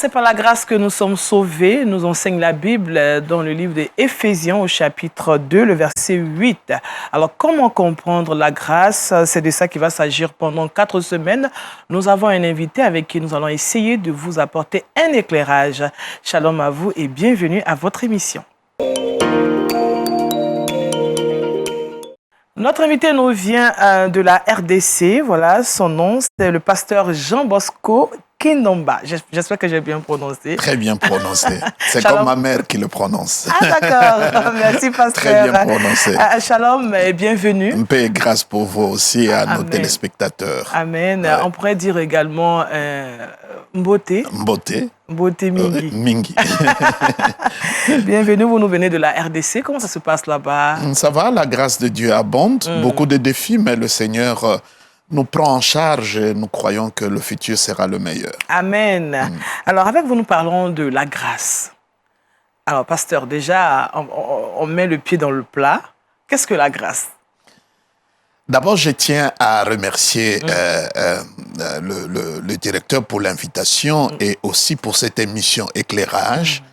c'est par la grâce que nous sommes sauvés, nous enseigne la Bible dans le livre d'Éphésiens au chapitre 2, le verset 8. Alors, comment comprendre la grâce? C'est de ça qu'il va s'agir pendant 4 semaines. Nous avons un invité avec qui nous allons essayer de vous apporter un éclairage. Shalom à vous et bienvenue à votre émission. Notre invité nous vient de la RDC. Voilà, son nom, c'est le pasteur Jean Bosco Kindomba. J'espère que j'ai bien prononcé. Très bien prononcé. C'est comme ma mère qui le prononce. Ah d'accord, merci pasteur. Très bien prononcé. Shalom et bienvenue. Un peu grâce pour vous aussi et à nos téléspectateurs. Amen. Ouais. On pourrait dire également Mbote. Mbote. Mbote Mingi. Mingi. Bienvenue, vous nous venez de la RDC. Comment ça se passe là-bas? Ça va, la grâce de Dieu abonde. Beaucoup de défis, mais le Seigneur nous prend en charge et nous croyons que le futur sera le meilleur. Amen. Alors, avec vous, nous parlons de la grâce. Alors, pasteur, déjà, on met le pied dans le plat. Qu'est-ce que la grâce? D'abord, je tiens à remercier le directeur pour l'invitation et aussi pour cette émission Éclairage.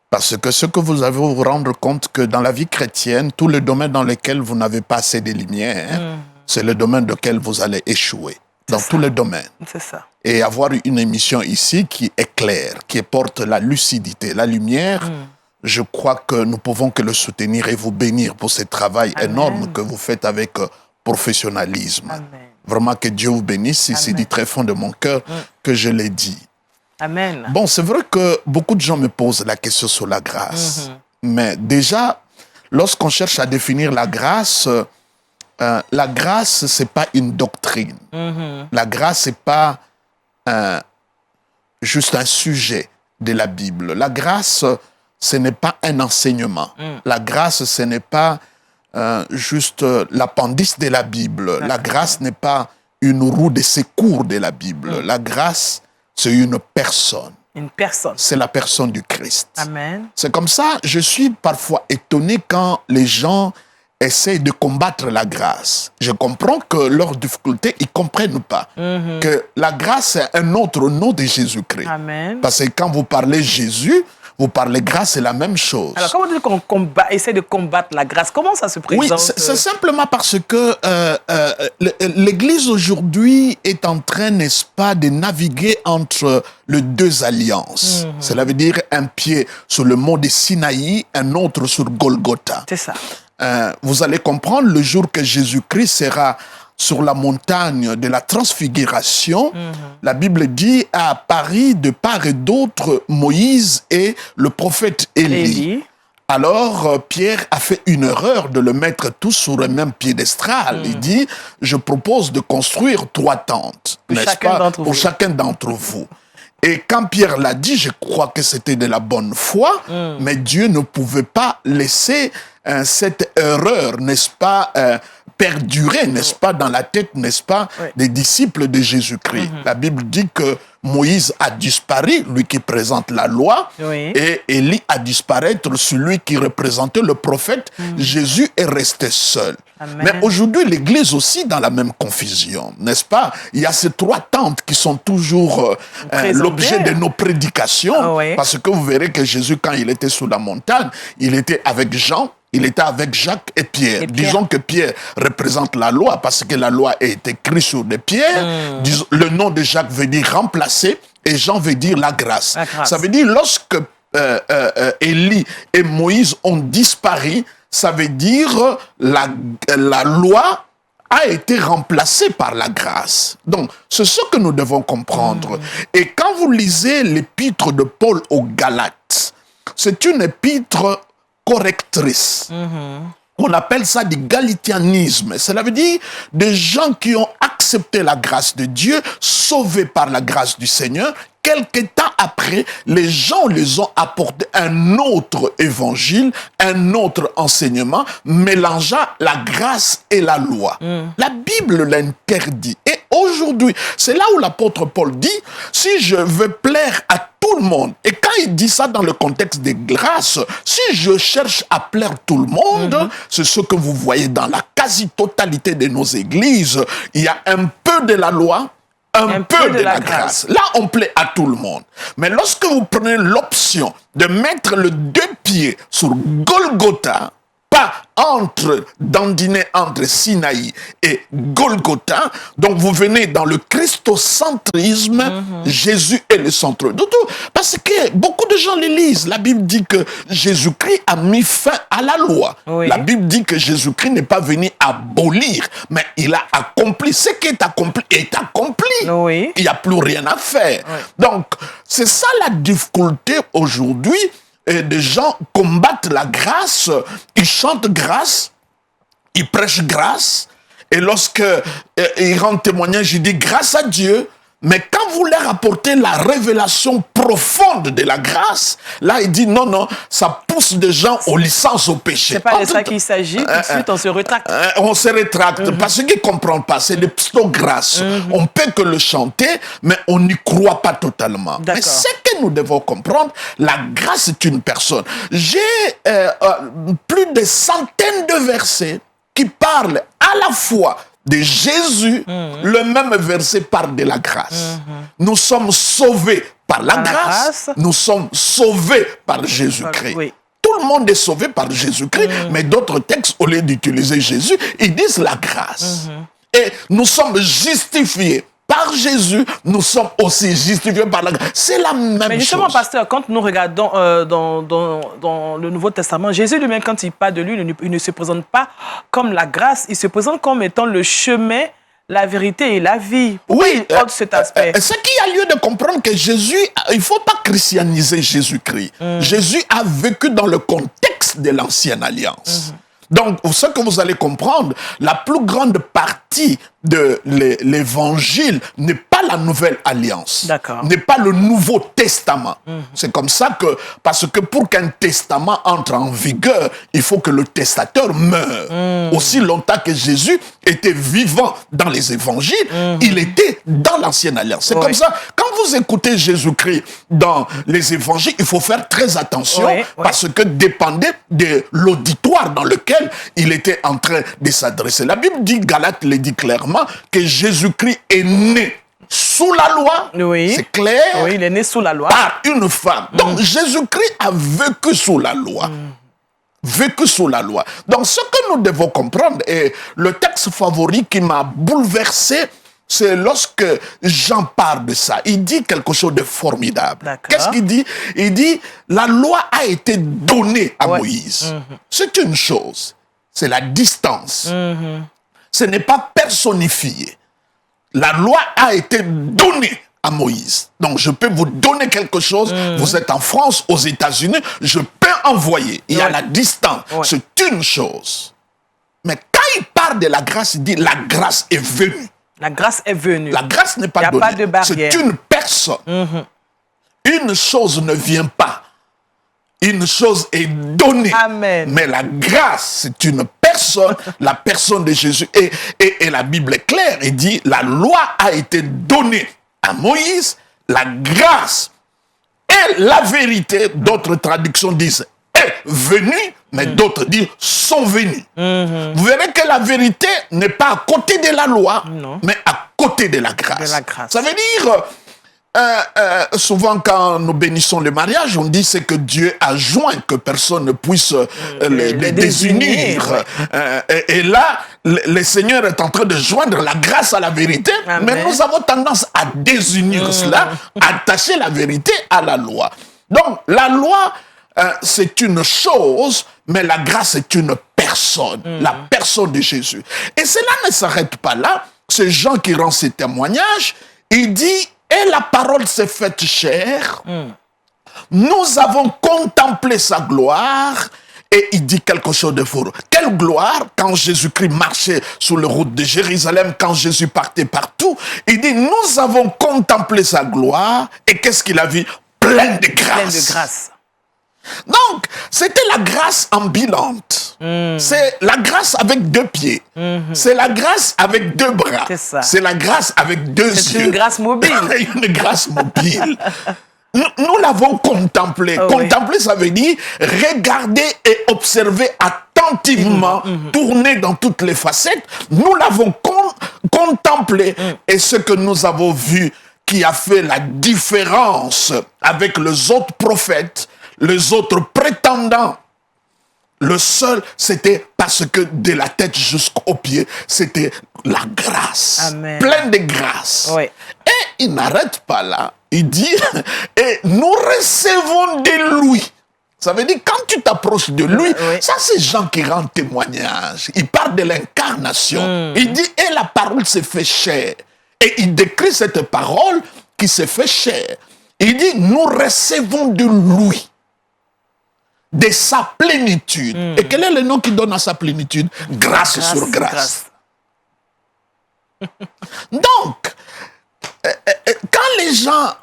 Parce que ce que vous avez vous rendre compte que dans la vie chrétienne, tous les domaines dans lesquels vous n'avez pas assez de lumière, c'est le domaine dans lequel vous allez échouer. Dans tous les domaines. C'est ça. Et avoir une émission ici qui éclaire, qui porte la lucidité, la lumière, je crois que nous pouvons que le soutenir et vous bénir pour ce travail énorme que vous faites avec professionnalisme. Amen. Vraiment que Dieu vous bénisse. C'est du très fond de mon cœur que je l'ai dit. Amen. Bon, c'est vrai que beaucoup de gens me posent la question sur la grâce. Mais déjà, lorsqu'on cherche à définir la grâce, c'est pas une doctrine. La grâce, c'est pas juste un sujet de la Bible. La grâce, ce n'est pas un enseignement. La grâce, ce n'est pas juste l'appendice de la Bible. La grâce n'est pas une roue de secours de la Bible. La grâce, c'est une personne. Une personne. C'est la personne du Christ. Amen. C'est comme ça, je suis parfois étonné quand les gens essaient de combattre la grâce. Je comprends que leurs difficultés, ils ne comprennent pas que la grâce est un autre nom de Jésus-Christ. Amen. Parce que quand vous parlez Jésus, vous parlez grâce, c'est la même chose. Alors, comment dire qu'on essaie de combattre la grâce? Comment ça se présente? Oui, c'est simplement parce que l'Église aujourd'hui est en train, n'est-ce pas, de naviguer entre les deux alliances. Cela veut dire un pied sur le mont de Sinaï, un autre sur Golgotha. C'est ça. Vous allez comprendre le jour que Jésus-Christ sera sur la montagne de la transfiguration. La Bible dit à Paris, de part et d'autre, Moïse et le prophète Élie. Alors, Pierre a fait une erreur de le mettre tous sur le même piédestal. Il dit, je propose de construire 3 tentes, n'est-ce pas, pour chacun d'entre vous. Et quand Pierre l'a dit, je crois que c'était de la bonne foi, mais Dieu ne pouvait pas laisser cette erreur, n'est-ce pas, perdurer, n'est-ce pas, dans la tête, n'est-ce pas, des disciples de Jésus-Christ. La Bible dit que Moïse a disparu, lui qui présente la loi, et Élie a disparu, celui qui représentait le prophète. Jésus est resté seul. Amen. Mais aujourd'hui, l'Église aussi dans la même confusion, n'est-ce pas? Il y a ces 3 tentes qui sont toujours l'objet de nos prédications, parce que vous verrez que Jésus, quand il était sur la montagne, il était avec Jean, il était avec Jacques et Pierre. Disons que Pierre représente la loi parce que la loi est écrite sur des pierres. Le nom de Jacques veut dire remplacer et Jean veut dire la grâce. Ça veut dire lorsque Élie et Moïse ont disparu, ça veut dire la loi a été remplacée par la grâce. Donc, c'est ce que nous devons comprendre. Et quand vous lisez l'épître de Paul aux Galates, c'est une épître correctrice. On appelle ça du galitianisme. Cela veut dire des gens qui ont accepté la grâce de Dieu, sauvés par la grâce du Seigneur. Quelque temps après, les gens les ont apporté un autre évangile, un autre enseignement, mélangeant la grâce et la loi. La Bible l'interdit. Et aujourd'hui, c'est là où l'apôtre Paul dit, si je veux plaire à tout le monde, et quand il dit ça dans le contexte des grâces, si je cherche à plaire tout le monde, c'est ce que vous voyez dans la quasi-totalité de nos églises, il y a un peu de la loi, un peu de la grâce. Là, on plaît à tout le monde. Mais lorsque vous prenez l'option de mettre le deux pieds sur Golgotha, pas dandiner entre Sinaï et Golgotha, donc vous venez dans le christocentrisme, Jésus est le centre de tout. Parce que beaucoup de gens le lisent. La Bible dit que Jésus-Christ a mis fin à la loi. Oui. La Bible dit que Jésus-Christ n'est pas venu abolir, mais il a accompli. Ce qui est accompli est accompli. Oui. Il n'y a plus rien à faire. Oui. Donc, c'est ça la difficulté aujourd'hui. Et des gens combattent la grâce, ils chantent grâce, ils prêchent grâce, et lorsque ils rendent témoignage, ils disent grâce à Dieu, mais quand vous leur apportez la révélation profonde de la grâce, là il dit non, ça pousse des gens aux licences au péché. C'est pas de ça qu'il s'agit, tout de suite on se rétracte. On se rétracte parce qu'ils ne comprennent pas, c'est des pseudo-grâces. On peut que le chanter, mais on n'y croit pas totalement. Mais ce que nous devons comprendre, la grâce est une personne. J'ai plus de centaines de versets qui parlent à la fois de Jésus, le même verset parle de la grâce. Nous sommes sauvés par la grâce, nous sommes sauvés par Jésus-Christ. Oui. Tout le monde est sauvé par Jésus-Christ, mais d'autres textes, au lieu d'utiliser Jésus, ils disent la grâce. Et nous sommes justifiés par Jésus, nous sommes aussi justifiés par la grâce. C'est la même chose. Mais justement, pasteur, quand nous regardons dans le Nouveau Testament, Jésus lui-même, quand il parle de lui, il ne se présente pas comme la grâce, il se présente comme étant le chemin, la vérité et la vie. Pourquoi il porte cet aspect? Ce qui a lieu de comprendre que Jésus, il ne faut pas christianiser Jésus-Christ. Jésus a vécu dans le contexte de l'ancienne alliance. Donc, ce que vous allez comprendre, la plus grande partie de l'évangile n'est pas la nouvelle alliance, n'est pas le Nouveau Testament. C'est comme ça que, parce que pour qu'un testament entre en vigueur, il faut que le testateur meure. Aussi longtemps que Jésus était vivant dans les évangiles, il était dans l'ancienne alliance. C'est comme ça, quand vous écoutez Jésus-Christ dans les évangiles, il faut faire très attention parce que dépendait de l'auditoire dans lequel il était en train de s'adresser. La Bible dit, Galates le dit clairement, que Jésus-Christ est né sous la loi, c'est clair. Oui, il est né sous la loi. Par une femme. Donc Jésus-Christ a vécu sous la loi. Vécu sous la loi. Donc ce que nous devons comprendre, et le texte favori qui m'a bouleversé, c'est lorsque Jean parle de ça. Il dit quelque chose de formidable. Qu'est-ce qu'il dit? Il dit, la loi a été donnée à Moïse. C'est une chose. C'est la distance. Ce n'est pas personnifié. La loi a été donnée à Moïse. Donc, je peux vous donner quelque chose. Vous êtes en France, aux États-Unis, je peux envoyer. Il y a la distance. C'est une chose. Mais quand il parle de la grâce, il dit la grâce est venue. La grâce est venue. La grâce n'est pas donnée. Il n'y a pas de barrière. C'est une personne. Une chose ne vient pas. Une chose est donnée. Amen. Mais la grâce, c'est une personne, la personne de Jésus. Et la Bible est claire. Elle dit, la loi a été donnée à Moïse, la grâce et la vérité. D'autres traductions disent est venue, mais d'autres disent sont venues. Vous verrez que la vérité n'est pas à côté de la loi, mais à côté de la grâce. Ça veut dire... souvent quand nous bénissons le mariage, on dit c'est que Dieu a joint, que personne ne puisse les désunir. Et là, le Seigneur est en train de joindre la grâce à la vérité, mais nous avons tendance à désunir cela, attacher la vérité à la loi. Donc la loi, c'est une chose, mais la grâce est une personne, la personne de Jésus. Et cela ne s'arrête pas là. C'est Jean qui rend ses témoignages. Il dit, et la parole s'est faite chair. Nous avons contemplé sa gloire. Et il dit quelque chose de fort. Quelle gloire quand Jésus-Christ marchait sur les routes de Jérusalem, quand Jésus partait partout. Il dit, nous avons contemplé sa gloire. Et qu'est-ce qu'il a vu? Plein de grâce. Plein de grâce. Donc, c'était la grâce ambulante. C'est la grâce avec deux pieds. C'est la grâce avec deux bras. C'est la grâce avec deux yeux. C'est une grâce mobile. Une grâce mobile. Nous l'avons contemplé. Contempler, ça veut dire regarder et observer attentivement attentivement tourné dans toutes les facettes, nous l'avons contemplé. Et ce que nous avons vu qui a fait la différence avec les autres prophètes, les autres prétendants, le seul, c'était parce que de la tête jusqu'aux pieds, c'était la grâce. Amen. Pleine de grâce. Oui. Et il n'arrête pas là. Il dit, et nous recevons de lui. Ça veut dire, quand tu t'approches de lui, ça c'est Jean qui rend témoignage. Il parle de l'incarnation. Il dit, et la parole s'est fait chair. Et il décrit cette parole qui s'est fait chair. Il dit, nous recevons de lui, de sa plénitude. Et quel est le nom qu'il donne à sa plénitude? Grâce sur grâce. Donc, quand les gens...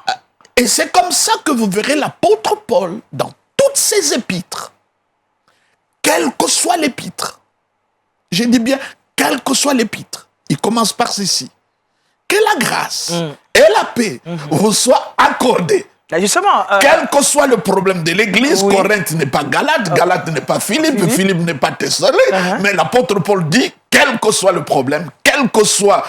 Et c'est comme ça que vous verrez l'apôtre Paul dans toutes ses épîtres. Quel que soit l'épître. Je dis bien, quel que soit l'épître. Il commence par ceci. Que la grâce et la paix vous soient accordées. Justement, quel que soit le problème de l'église, Corinthe n'est pas Galate, Galate n'est pas Philippe, Philippe n'est pas Thessalonique, mais l'apôtre Paul dit, quel que soit le problème, quel que soit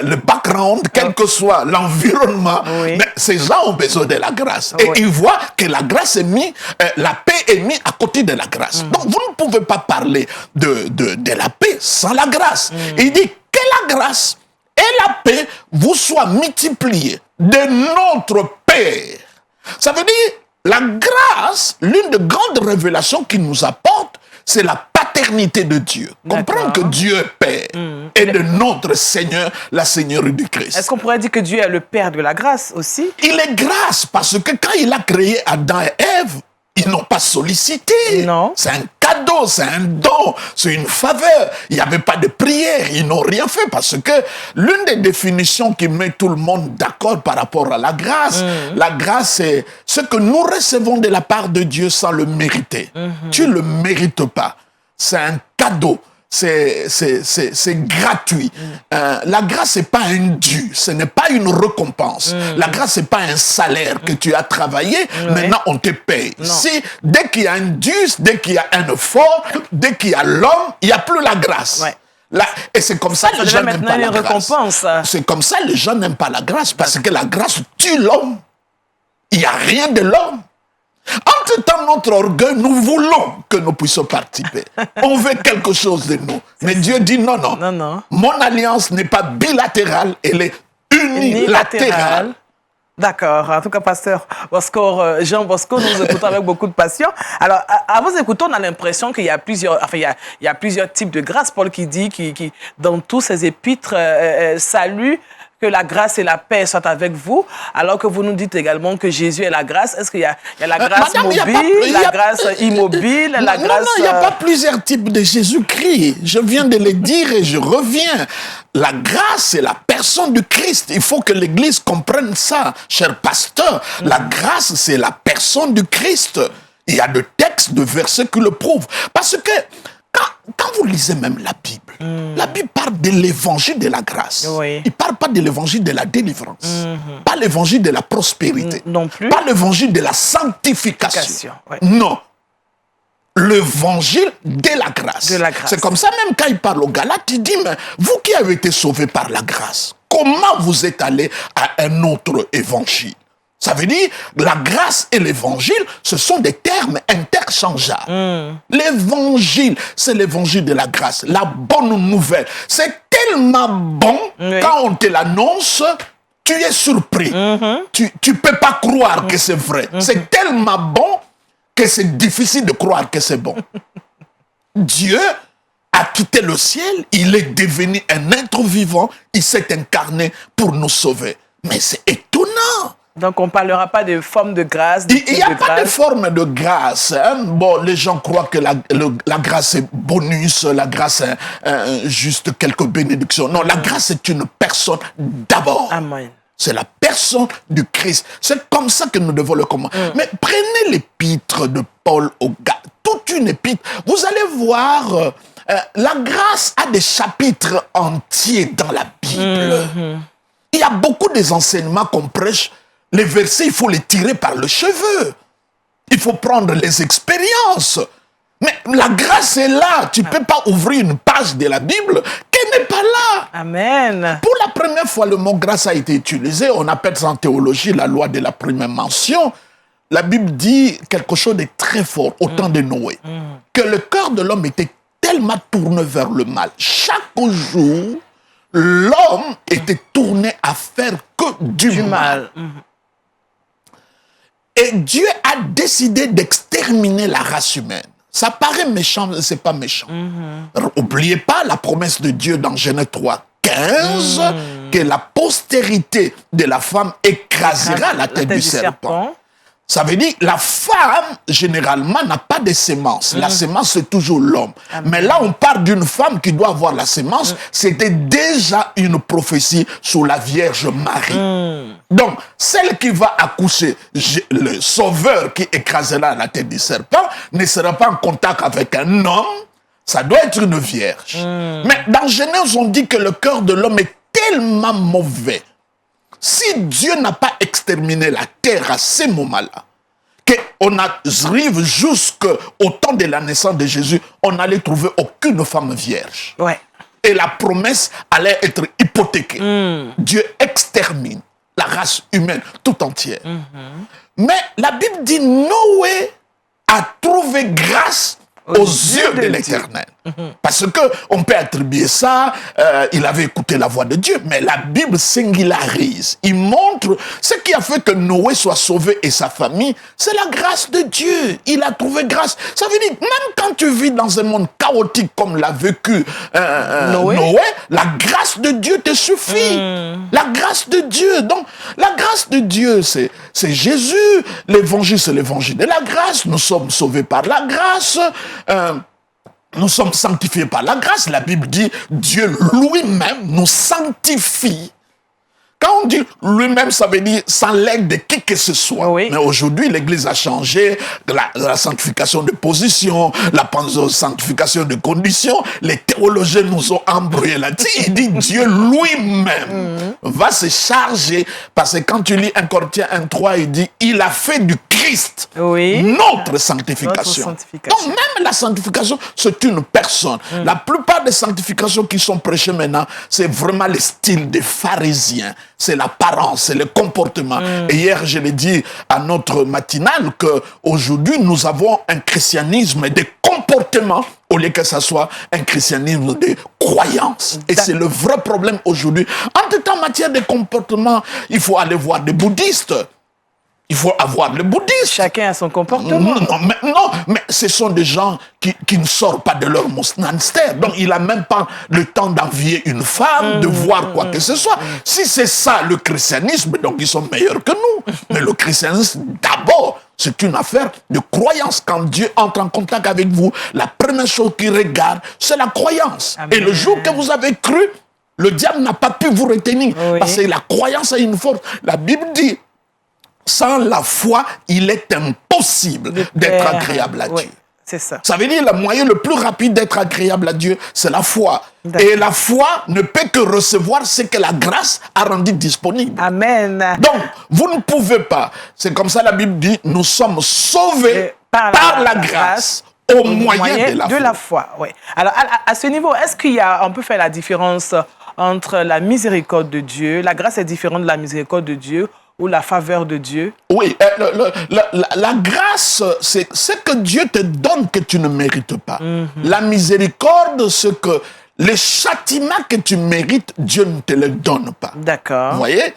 le background, quel que soit l'environnement, mais ces gens ont besoin de la grâce. Et ils voient que la grâce est mise, la paix est mise à côté de la grâce. Donc vous ne pouvez pas parler de la paix sans la grâce. Il dit que la grâce et la paix vous soient multipliées de notre Père. Ça veut dire, la grâce, l'une des grandes révélations qu'il nous apporte, c'est la paternité de Dieu. Comprendre que Dieu est Père et de notre Seigneur, la Seigneurie du Christ. Est-ce qu'on pourrait dire que Dieu est le Père de la grâce aussi? Il est grâce parce que quand il a créé Adam et Ève, ils n'ont pas sollicité. Non. C'est un cadeau, c'est un don, c'est une faveur. Il n'y avait pas de prière, ils n'ont rien fait parce que l'une des définitions qui met tout le monde d'accord par rapport à la grâce, la grâce c'est ce que nous recevons de la part de Dieu sans le mériter. Tu ne le mérites pas. C'est un cadeau. C'est gratuit. La grâce n'est pas un dû, ce n'est pas une récompense. La grâce n'est pas un salaire que tu as travaillé, maintenant on te paye. Si, dès qu'il y a un dû, dès qu'il y a un effort, dès qu'il y a l'homme, il n'y a plus la grâce. Et c'est comme ça que les gens n'aiment pas la grâce. C'est comme ça que les gens n'aiment pas la grâce, parce que la grâce tue l'homme. Il n'y a rien de l'homme. Entre-temps, notre orgueil, nous voulons que nous puissions participer. On veut quelque chose de nous. Mais Dieu dit non, non. Mon alliance n'est pas bilatérale, elle est unilatérale. D'accord. En tout cas, pasteur Bosco, Jean Bosco, nous écoutons avec beaucoup de passion. Alors, à vous écouter, on a l'impression qu'il y a plusieurs, il y a plusieurs types de grâce. Paul qui dit, qui dans tous ses épîtres, salue que la grâce et la paix soient avec vous, alors que vous nous dites également que Jésus est la grâce. Est-ce qu'il y a la grâce mobile, la grâce immobile, la grâce... Non, il n'y a pas plusieurs types de Jésus-Christ. Je viens de le dire et je reviens. La grâce, c'est la personne du Christ. Il faut que l'Église comprenne ça, cher pasteur. La grâce, c'est la personne du Christ. Il y a de textes, de versets qui le prouvent. Parce que quand vous lisez même la Bible parle de l'évangile de la grâce. Il ne parle pas de l'évangile de la délivrance. Pas l'évangile de la prospérité. Non plus. Pas l'évangile de la sanctification. Non. L'évangile de la grâce. C'est comme ça, même quand il parle aux Galates, il dit, mais vous qui avez été sauvés par la grâce, comment vous êtes allés à un autre évangile? Ça veut dire, la grâce et l'évangile, ce sont des termes interchangeables. L'évangile, c'est l'évangile de la grâce, la bonne nouvelle. C'est tellement bon, quand on te l'annonce, tu es surpris. Tu ne peux pas croire que c'est vrai. C'est tellement bon que c'est difficile de croire que c'est bon. Dieu a quitté le ciel, il est devenu un être vivant, il s'est incarné pour nous sauver. Mais c'est étonnant. Donc, on ne parlera pas de forme de grâce. Il n'y a pas de forme de grâce. Bon, les gens croient que la grâce est bonus, la grâce est juste quelques bénédictions. Non, la grâce est une personne d'abord. Amen. C'est la personne du Christ. C'est comme ça que nous devons le comprendre. Mais prenez l'épître de Paul aux Galates, toute une épître. Vous allez voir, la grâce a des chapitres entiers dans la Bible. Il y a beaucoup des enseignements qu'on prêche. Les versets, il faut les tirer par le cheveu. Il faut prendre les expériences. Mais la grâce est là. Tu ne peux pas ouvrir une page de la Bible qui n'est pas là. Amen. Pour la première fois, le mot grâce a été utilisé. On appelle ça en théologie la loi de la première mention. La Bible dit quelque chose de très fort au temps de Noé. Que le cœur de l'homme était tellement tourné vers le mal. Chaque jour, l'homme était tourné à faire que du mal. Et Dieu a décidé d'exterminer la race humaine. Ça paraît méchant, mais ce n'est pas méchant. N'oubliez pas la promesse de Dieu dans Genèse 3, 15, que la postérité de la femme écrasera la tête du serpent. Ça veut dire la femme, généralement, n'a pas de sémence. La sémence, c'est toujours l'homme. Mais là, on parle d'une femme qui doit avoir la sémence. C'était déjà une prophétie sur la Vierge Marie. Donc, celle qui va accoucher, le sauveur qui écrasera la tête du serpent, ne sera pas en contact avec un homme. Ça doit être une vierge. Mais dans Genèse, on dit que le cœur de l'homme est tellement mauvais. Si Dieu n'a pas exterminé la terre à ce moment-là, qu'on arrive jusqu'au temps de la naissance de Jésus, on n'allait trouver aucune femme vierge. Ouais. Et la promesse allait être hypothéquée. Dieu extermine la race humaine tout entière. Mais la Bible dit Noé a trouvé grâce aux yeux de l'Éternel. Parce qu'on peut attribuer ça, il avait écouté la voix de Dieu, mais la Bible singularise. Il montre ce qui a fait que Noé soit sauvé et sa famille, c'est la grâce de Dieu. Il a trouvé grâce. Ça veut dire, même quand tu vis dans un monde chaotique comme l'a vécu Noé, la grâce de Dieu te suffit. La grâce de Dieu. Donc, la grâce de Dieu, c'est Jésus. L'évangile, c'est l'évangile de la grâce. Nous sommes sauvés par la grâce. Nous sommes sanctifiés par la grâce. La Bible dit Dieu lui-même nous sanctifie. Quand on dit lui-même, ça veut dire sans l'aide de qui que ce soit. Oui. Mais aujourd'hui, l'Église a changé la sanctification de position, la sanctification de condition. Les théologiens nous ont embrouillé là-dessus. Il dit Dieu lui-même va se charger. Parce que quand tu lis 1 Corinthiens 1:3, il dit il a fait du Christ notre sanctification. Donc même la sanctification, c'est une personne. La plupart des sanctifications qui sont prêchées maintenant, c'est vraiment le style des pharisiens. C'est l'apparence, c'est le comportement. Et hier, je l'ai dit à notre matinale qu'aujourd'hui, nous avons un christianisme de comportement au lieu que ça soit un christianisme de croyance. Et c'est le vrai problème aujourd'hui. En matière de comportement, il faut aller voir des bouddhistes. Il faut avoir le bouddhisme. Chacun a son comportement. Non, mais ce sont des gens qui ne sortent pas de leur monastère. Donc, il n'a même pas le temps d'envier une femme, de voir quoi que ce soit. Si c'est ça le christianisme, donc ils sont meilleurs que nous. Mais le christianisme, d'abord, c'est une affaire de croyance. Quand Dieu entre en contact avec vous, la première chose qu'il regarde, c'est la croyance. Amen. Et le jour que vous avez cru, le diable n'a pas pu vous retenir. Parce que la croyance a une force. La Bible dit, sans la foi, il est impossible d'être agréable à Dieu. C'est ça. Ça veut dire le moyen le plus rapide d'être agréable à Dieu, c'est la foi. Et la foi ne peut que recevoir ce que la grâce a rendu disponible. Amen. Donc, vous ne pouvez pas. C'est comme ça la Bible dit, nous sommes sauvés par la grâce au moyen de la foi. Oui. Alors, à ce niveau, est-ce on peut faire la différence entre la miséricorde de Dieu, la grâce est différente de la miséricorde de Dieu, ou la faveur de Dieu? Oui, la grâce, c'est ce que Dieu te donne que tu ne mérites pas. La miséricorde, c'est que les châtiments que tu mérites, Dieu ne te les donne pas. D'accord. Vous voyez?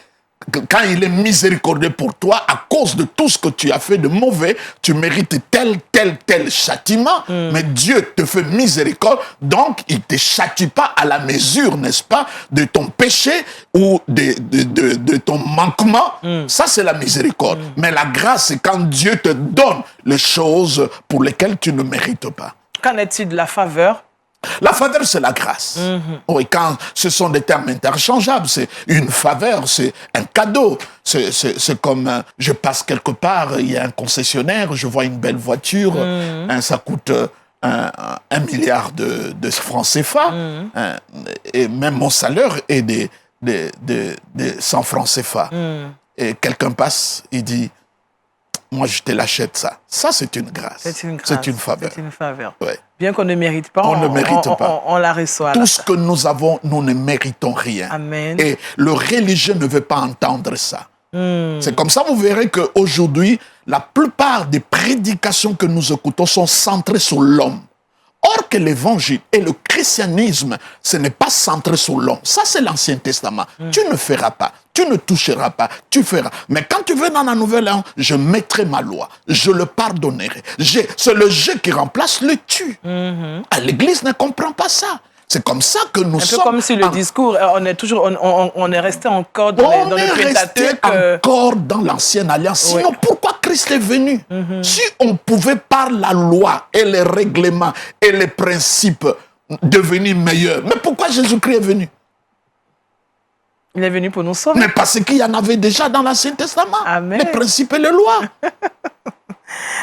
Quand il est miséricordieux pour toi, à cause de tout ce que tu as fait de mauvais, tu mérites tel châtiment, mais Dieu te fait miséricorde, donc il ne te châtie pas à la mesure, n'est-ce pas, de ton péché ou de ton manquement. Ça, c'est la miséricorde. Mais la grâce, c'est quand Dieu te donne les choses pour lesquelles tu ne mérites pas. Qu'en est-il de la faveur? La faveur, c'est la grâce. Oui, quand ce sont des termes interchangeables, c'est une faveur, c'est un cadeau. C'est comme, je passe quelque part, il y a un concessionnaire, je vois une belle voiture, ça coûte 1 milliard de francs CFA, et même mon salaire est de 100 francs CFA. Et quelqu'un passe, il dit, moi je te l'achète ça. Ça, c'est une grâce. C'est une grâce. C'est une faveur. C'est une faveur. Ouais. Bien qu'on ne mérite pas, On ne mérite pas. On la reçoit. Tout ce que nous avons, nous ne méritons rien. Amen. Et le religieux ne veut pas entendre ça. C'est comme ça, vous verrez qu'aujourd'hui, la plupart des prédications que nous écoutons sont centrées sur l'homme. Or que l'évangile et le christianisme, ce n'est pas centré sur l'homme. Ça, c'est l'Ancien Testament. Tu ne feras pas, tu ne toucheras pas, tu feras. Mais quand tu veux dans la Nouvelle Alliance, je mettrai ma loi, je le pardonnerai. C'est le je qui remplace le tu. L'Église ne comprend pas ça. C'est comme ça que nous sommes... Un peu comme si le discours, on est resté encore dans le Pentateuque. Encore dans l'Ancienne Alliance. Sinon, pourquoi Christ est venu? Si on pouvait par la loi et les règlements et les principes devenir meilleurs, mais pourquoi Jésus-Christ est venu? Il est venu pour nous sauver. Mais parce qu'il y en avait déjà dans l'Ancien Testament. Amen. Les principes et les lois.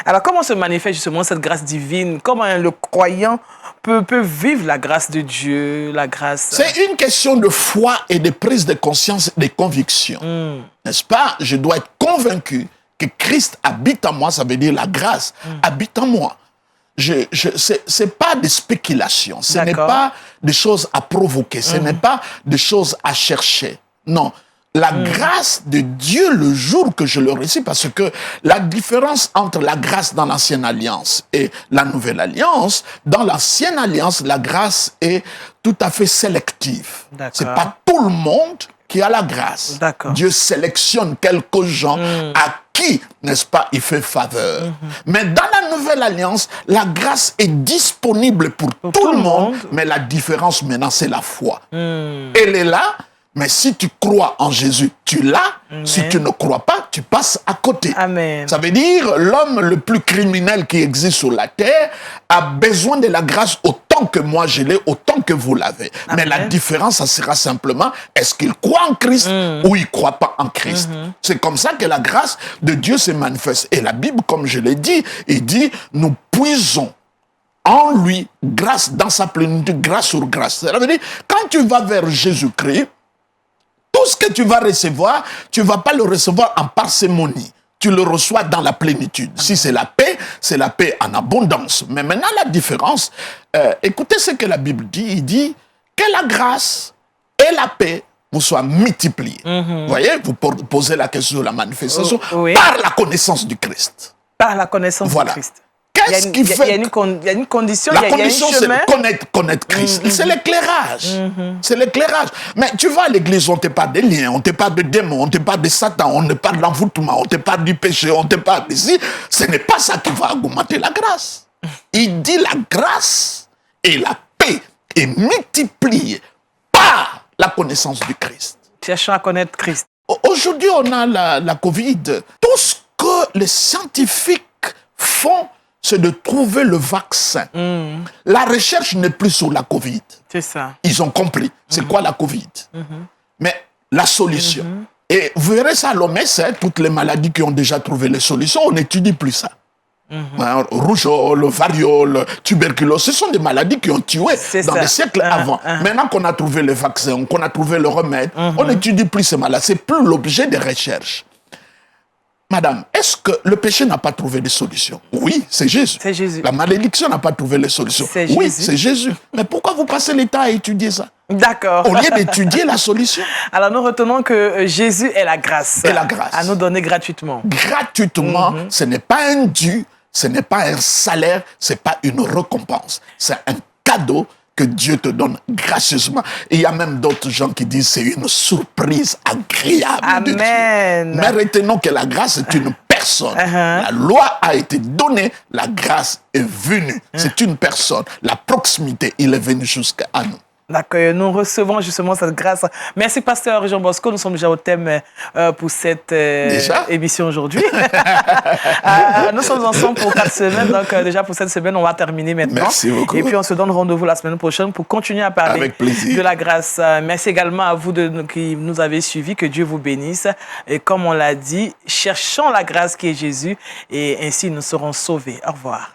Alors, comment se manifeste justement cette grâce divine? Comment le croyant peut vivre la grâce de Dieu, la grâce... C'est une question de foi et de prise de conscience et de conviction. N'est-ce pas? Je dois être convaincu que Christ habite en moi, ça veut dire la grâce habite en moi. C'est pas des spéculations, ce n'est pas des choses à provoquer, ce n'est pas des choses à chercher. Non. La grâce de Dieu, le jour que je le reçus, parce que la différence entre la grâce dans l'Ancienne Alliance et la Nouvelle Alliance, dans l'Ancienne Alliance, la grâce est tout à fait sélective. C'est pas tout le monde qui a la grâce. Dieu sélectionne quelques gens à qui, n'est-ce pas, il fait faveur. Mais dans la Nouvelle Alliance, la grâce est disponible pour tout le monde, mais la différence maintenant, c'est la foi. Elle est là. Mais si tu crois en Jésus, tu l'as. Si tu ne crois pas, tu passes à côté. Amen. Ça veut dire l'homme le plus criminel qui existe sur la terre a besoin de la grâce autant que moi je l'ai, autant que vous l'avez. Mais la différence, ça sera simplement, est-ce qu'il croit en Christ ou il ne croit pas en Christ. C'est comme ça que la grâce de Dieu se manifeste. Et la Bible, comme je l'ai dit, il dit, nous puisons en lui grâce dans sa plénitude, grâce sur grâce. Ça veut dire, quand tu vas vers Jésus-Christ, tout ce que tu vas recevoir, tu ne vas pas le recevoir en parcimonie. Tu le reçois dans la plénitude. Si c'est la paix en abondance. Mais maintenant, la différence, écoutez ce que la Bible dit. Il dit que la grâce et la paix vous soient multipliées. Vous voyez, vous posez la question de la manifestation par la connaissance du Christ. Par la connaissance du Christ. Qu'est-ce qui fait? Il y a une condition, la il y a condition, un chemin. C'est connaître Christ. C'est l'éclairage. C'est l'éclairage. Mais tu vas à l'église, on te parle des liens, on te parle de démons, on te parle de Satan, on te parle de l'envoûtement, on te parle du péché, on te parle d'ici. Ce n'est pas ça qui va augmenter la grâce. Il dit la grâce et la paix est multipliée par la connaissance du Christ. Cherchons à connaître Christ. Aujourd'hui, on a la Covid. Tout ce que les scientifiques font, c'est de trouver le vaccin. La recherche n'est plus sur la Covid. C'est ça. Ils ont compris. C'est quoi la Covid? Mais la solution. Et vous verrez ça à l'OMS, toutes les maladies qui ont déjà trouvé les solutions, on n'étudie plus ça. Rougeole, variole, tuberculose, ce sont des maladies qui ont tué dans les siècles avant. Maintenant qu'on a trouvé le vaccin, qu'on a trouvé le remède, on n'étudie plus ces maladies. C'est plus l'objet des recherches. Madame, est-ce que le péché n'a pas trouvé de solution? Oui, c'est Jésus. C'est Jésus. La malédiction n'a pas trouvé les solutions. Oui, c'est Jésus. Mais pourquoi vous passez le temps à étudier ça? D'accord. Au lieu d'étudier la solution. Alors nous retenons que Jésus est la grâce. Et la grâce. À nous donner gratuitement. Gratuitement, ce n'est pas un dû, ce n'est pas un salaire, ce n'est pas une récompense. C'est un cadeau que Dieu te donne gracieusement. Et il y a même d'autres gens qui disent c'est une surprise agréable. Amen. De Dieu. Mais retenons que la grâce est une personne. La loi a été donnée, la grâce est venue. C'est une personne. La proximité, il est venu jusqu'à nous. D'accord, nous recevons justement cette grâce. Merci, pasteur Jean Bosco. Nous sommes déjà au thème pour cette émission aujourd'hui. Nous sommes ensemble pour 4 semaines. Donc, déjà pour cette semaine, on va terminer maintenant. Merci beaucoup. Et puis, on se donne rendez-vous la semaine prochaine pour continuer à parler avec plaisir. De la grâce. Merci également à vous qui nous avez suivis. Que Dieu vous bénisse. Et comme on l'a dit, cherchons la grâce qui est Jésus. Et ainsi, nous serons sauvés. Au revoir.